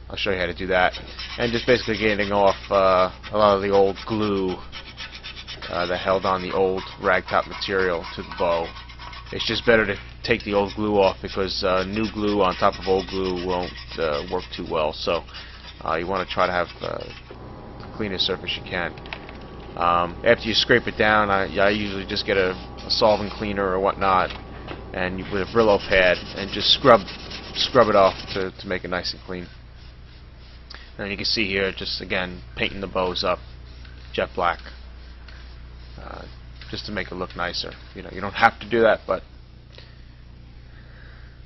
I'll show you how to do that. And just basically getting off a lot of the old glue that held on the old Ragtop material to the bow. It's just better to take the old glue off because new glue on top of old glue won't work too well. So you want to try to have the cleanest surface you can. After you scrape it down, I usually just get a solvent cleaner or whatnot, and with a Brillo pad, and just scrub it off to make it nice and clean. And you can see here, just again painting the bows up jet black, just to make it look nicer. You don't have to do that, but.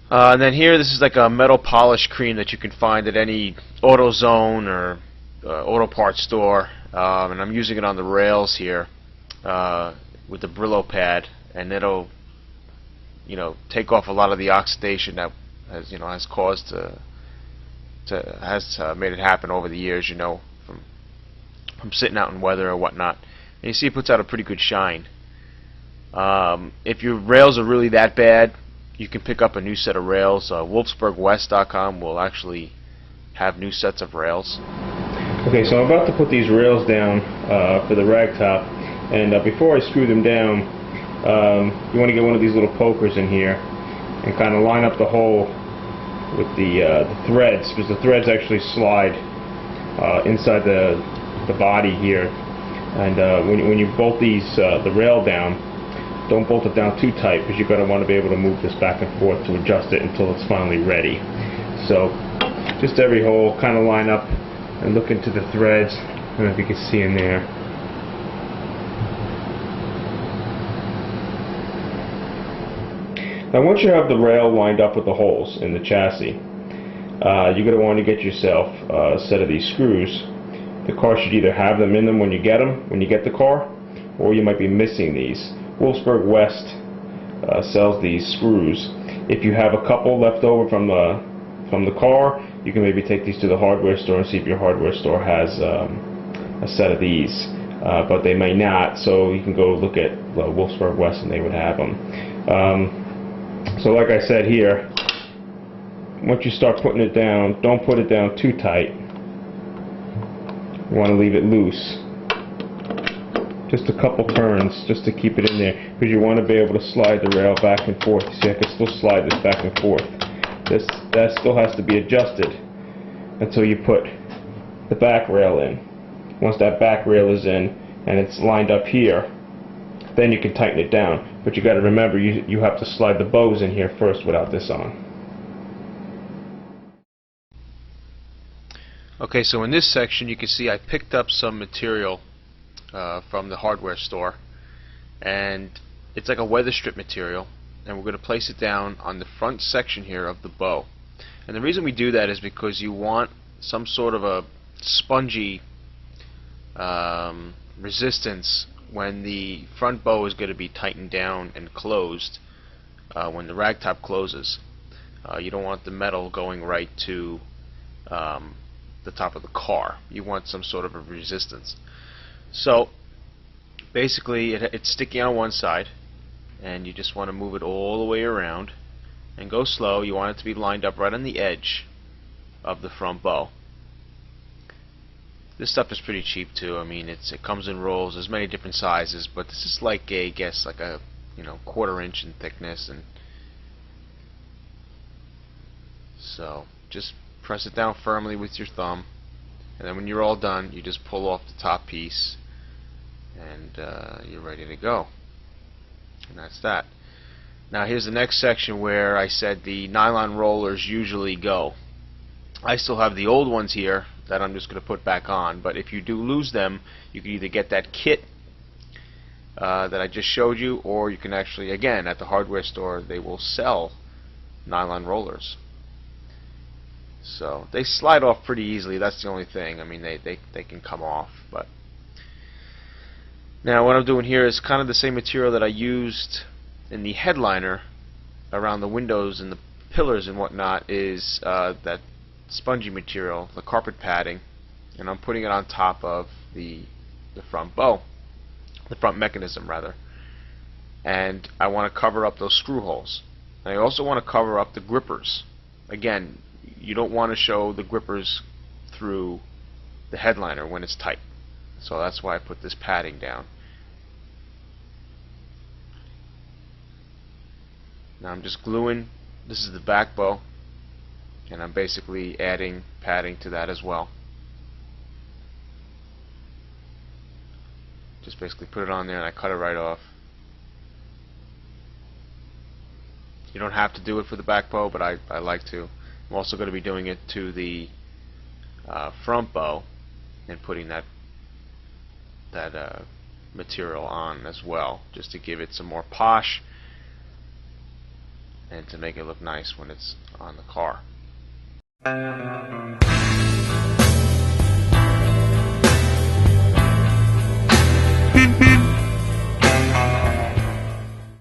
And then here, this is like a metal polish cream that you can find at any AutoZone or auto parts store, and I'm using it on the rails here with the Brillo pad, and it'll take off a lot of the oxidation that has caused has made it happen over the years, from sitting out in weather or whatnot. And you see it puts out a pretty good shine. If your rails are really that bad, you can pick up a new set of rails. Wolfsburgwest.com will actually have new sets of rails. Okay, so I'm about to put these rails down for the Ragtop, and before I screw them down, you want to get one of these little pokers in here and kind of line up the hole with the threads, because the threads actually slide inside the body here. And when you bolt the rail down, don't bolt it down too tight, because you're going to want to be able to move this back and forth to adjust it until it's finally ready. So just every hole, kind of line up and look into the threads. I don't know if you can see in there. Now once you have the rail lined up with the holes in the chassis, you're going to want to get yourself a set of these screws. The car should either have them in them when you get the car, or you might be missing these. Wolfsburg West sells these screws. If you have a couple left over from the car, you can maybe take these to the hardware store and see if your hardware store has a set of these. But they may not, so you can go look at Wolfsburg West and they would have them. So like I said here, once you start putting it down, don't put it down too tight. You want to leave it loose. Just a couple turns, just to keep it in there, because you want to be able to slide the rail back and forth. See, I can still slide this back and forth. That still has to be adjusted until you put the back rail in. Once that back rail is in and it's lined up here, then you can tighten it down. But you got to remember, you have to slide the bows in here first without this on. Okay, so in this section you can see I picked up some material from the hardware store, and it's like a weather strip material, and we're going to place it down on the front section here of the bow. And the reason we do that is because you want some sort of a spongy resistance when the front bow is going to be tightened down and closed when the Ragtop closes. You don't want the metal going right to the top of the car. You want some sort of a resistance. So basically it's sticky on one side, and you just want to move it all the way around and go slow. You want it to be lined up right on the edge of the front bow. This stuff is pretty cheap too. I mean, it comes in rolls. There's many different sizes, but this is like a quarter inch in thickness, and so just press it down firmly with your thumb, and then when you're all done, you just pull off the top piece, and you're ready to go. And that's that. Now here's the next section where I said the nylon rollers usually go. I still have the old ones here that I'm just going to put back on, but if you do lose them, you can either get that kit that I just showed you, or you can actually, again, at the hardware store, they will sell nylon rollers. So they slide off pretty easily. That's the only thing. I mean, they can come off. But now what I'm doing here is kind of the same material that I used in the headliner around the windows and the pillars and whatnot, is that spongy material, the carpet padding, and I'm putting it on top of the front bow, the front mechanism rather. And I want to cover up those screw holes. And I also want to cover up the grippers again, you don't want to show the grippers through the headliner when it's tight. So that's why I put this padding down. Now I'm just gluing, this is the back bow, and I'm basically adding padding to that as well. Just basically put it on there and I cut it right off. You don't have to do it for the back bow, but I like to. I'm also going to be doing it to the front bow and putting that material on as well, just to give it some more posh and to make it look nice when it's on the car.